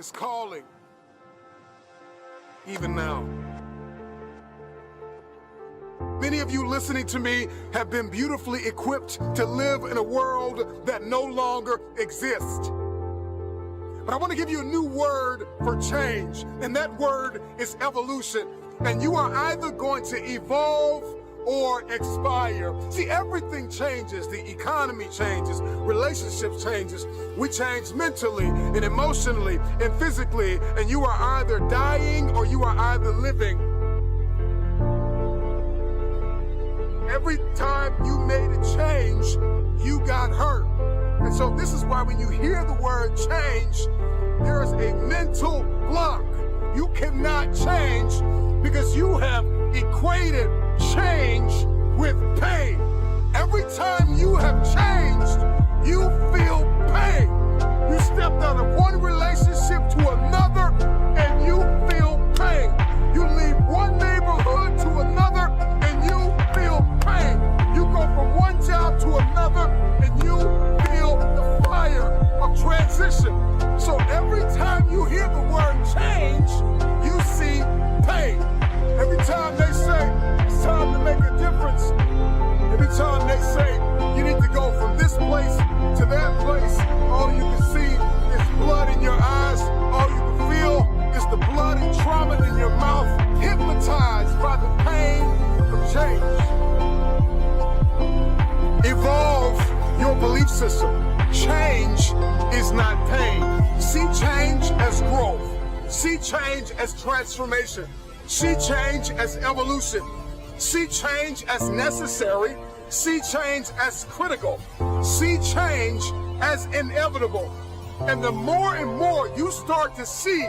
is calling, even now. Many of you listening to me have been beautifully equipped to live in a world that no longer exists. But I want to give you a new word for change, and that word is evolution. And you are either going to evolve or expire. See, everything changes. The economy changes, relationships changes. We change mentally and emotionally and physically, and you are either dying or you are either living. Every time you made a change, you got hurt. And so this is why when you hear the word change, there's a mental block. You cannot change because you have equated change with pain. Every time you have changed, you feel pain. You stepped out of one relationship to another and you feel pain. You leave one neighborhood to another and you feel pain. You go from one job to another and you feel the fire of transition. So every time you hear the word change, you see pain. Every time they say it's time to make a difference, every time they say you need to go from this place to that place, all you can see is blood in your eyes. All you can feel is the blood and trauma in your mouth, hypnotized by the pain of change. Evolve your belief system. Change is not pain. See change as growth. See change as transformation. See change as evolution. See change as necessary. See change as critical. See change as inevitable. And the more and more you start to see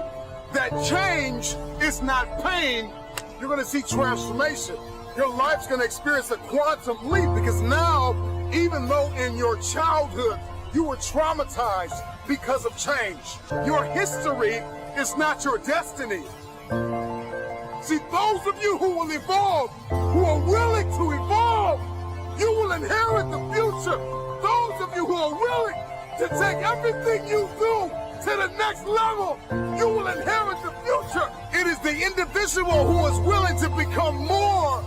that change is not pain, you're going to see transformation. Your life's going to experience a quantum leap, because now, even though in your childhood you were traumatized because of change, your history is not your destiny. See, those of you who will evolve, who are willing to evolve, you will inherit the future. Those of you who are willing to take everything you do to the next level, you will inherit the future. It is the individual who is willing to become more.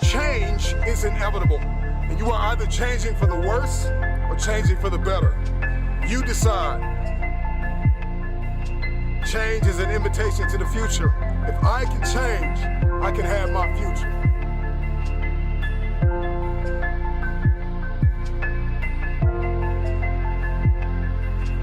Change is inevitable, and you are either changing for the worse or changing for the better. You decide. Change is an invitation to the future. If I can change, I can have my future.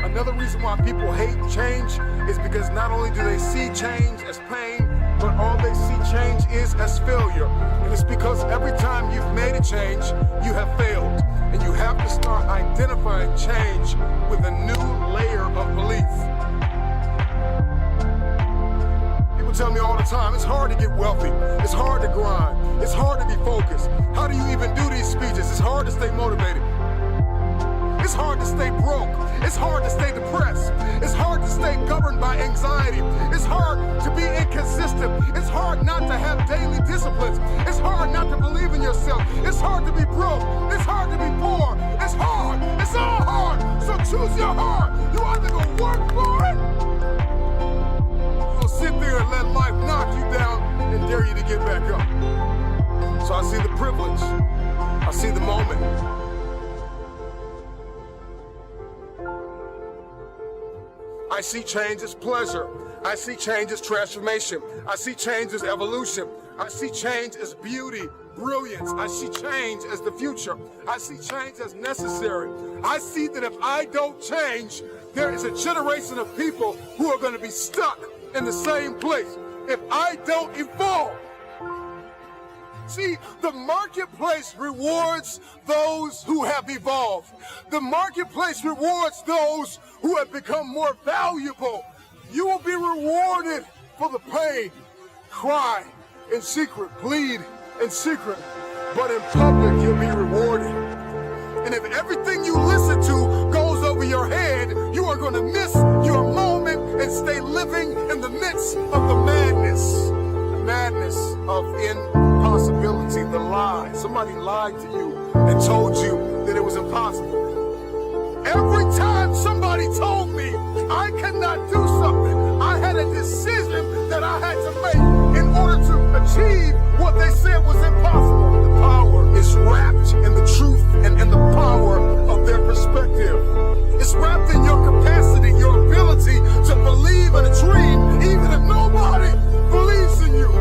Another reason why people hate change is because not only do they see change as pain, but all they see change is as failure. And it's because every time you've made a change, you have failed. And you have to start identifying change with a new layer of belief. People tell me all the time, it's hard to get wealthy. It's hard to grind. It's hard to be focused. How do you even do these speeches? It's hard to stay motivated. It's hard to stay broke. It's hard to stay depressed. It's hard to stay governed by anxiety. It's hard to be inconsistent. It's hard not to have daily disciplines. It's hard not to believe in yourself. It's hard to be broke. It's hard to be poor. It's hard. It's all hard. So choose your heart. You either gonna work for it, or sit there and let life knock you down and dare you to get back up. So I see the privilege. I see the moment. I see change as pleasure. I see change as transformation. I see change as evolution. I see change as beauty, brilliance. I see change as the future. I see change as necessary. I see that if I don't change, there is a generation of people who are going to be stuck in the same place if I don't evolve. See, the marketplace rewards those who have evolved. The marketplace rewards those who have become more valuable. You will be rewarded for the pain. Cry in secret, bleed in secret, but in public you'll be rewarded. And if everything you listen to goes over your head, you are going to miss your moment and stay living in the midst of the madness of impossibility, the lie. Somebody lied to you and told you that it was impossible. Every time somebody told me I could not do something, I had a decision that I had to make in order to achieve what they said was impossible. The power is wrapped in the truth and in the power of their perspective. It's wrapped in your capacity, your ability to believe in a dream, even if nobody believes in you.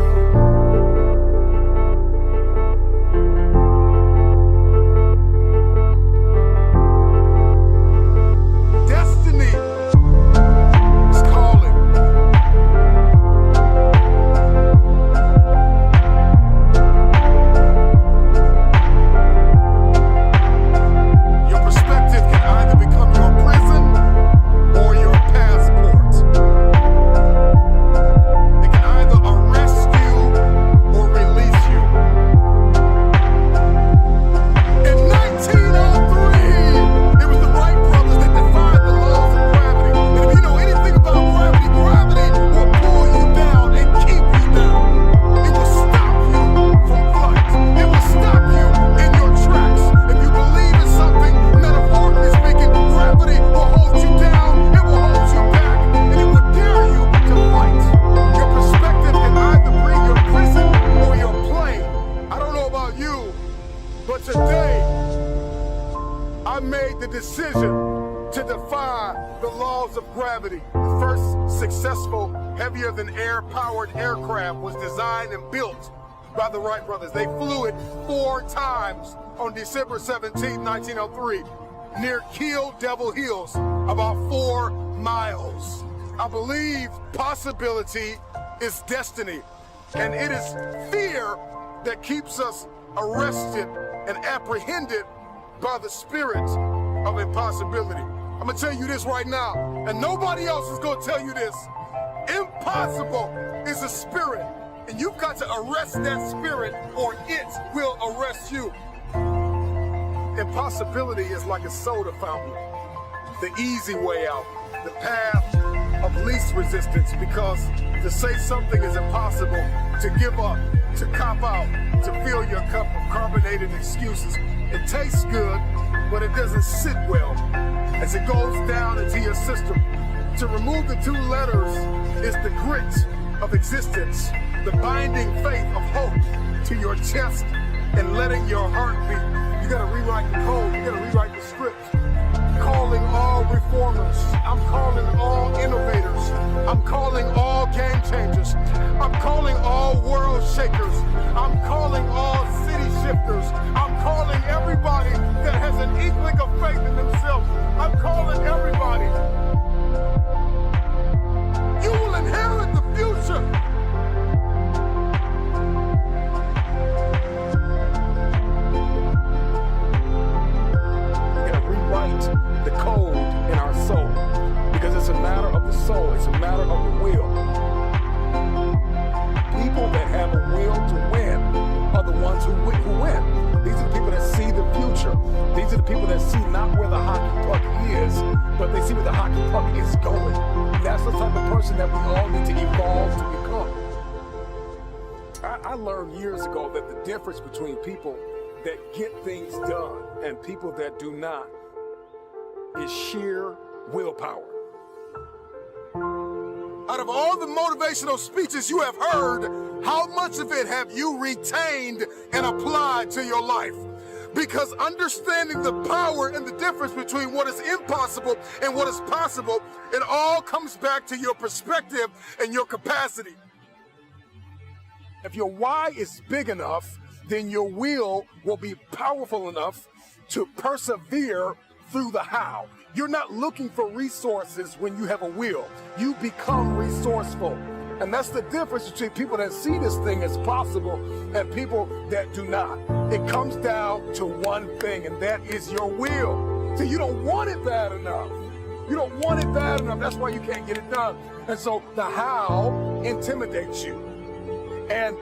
But today, I made the decision to defy the laws of gravity. The first successful heavier-than-air powered aircraft was designed and built by the Wright brothers. They flew it 4 times on December 17, 1903, near Kill Devil Hills, about 4 miles. I believe possibility is destiny, and it is fear that keeps us arrested and apprehended by the spirit of impossibility. I'm gonna tell you this right now, and nobody else is gonna tell you this. Impossible is a spirit, and you've got to arrest that spirit or it will arrest you. Impossibility is like a soda fountain, the easy way out, the path of least resistance, because to say something is impossible, to give up, to cop out, to fill your cup of carbonated excuses. It tastes good, but it doesn't sit well as it goes down into your system. To remove the 2 letters is the grit of existence, the binding faith of hope to your chest and letting your heart beat. You gotta rewrite the code, you gotta rewrite the script. Calling all reformers, I'm calling all innovators, I'm calling all game changers, I'm calling all world shakers, I'm calling all city shifters, I'm calling everybody that has an inkling of faith in themselves, I'm calling everybody. You will inherit the future. The code in our soul, because it's a matter of the soul, it's a matter of the will. People that have a will to win are the ones who win. These are the people that see the future. These are the people that see not where the hockey puck is, but they see where the hockey puck is going. That's the type of person that we all need to evolve to become. I learned years ago that the difference between people that get things done and people that do not is sheer willpower. Out of all the motivational speeches you have heard, how much of it have you retained and applied to your life? Because understanding the power and the difference between what is impossible and what is possible, it all comes back to your perspective and your capacity. If your why is big enough, then your will be powerful enough to persevere through the how. You're not looking for resources when you have a will. You become resourceful. And that's the difference between people that see this thing as possible and people that do not. It comes down to one thing, and that is your will. So you don't want it bad enough. You don't want it bad enough. That's why you can't get it done. And so the how intimidates you. And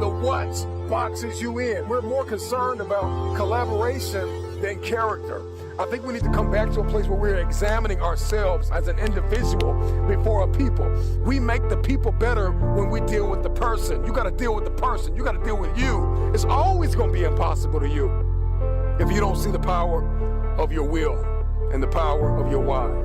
the what boxes you in. We're more concerned about collaboration than character. I think we need to come back to a place where we're examining ourselves as an individual before a people. We make the people better when we deal with the person. You got to deal with the person. You got to deal with you. It's always going to be impossible to you if you don't see the power of your will and the power of your why.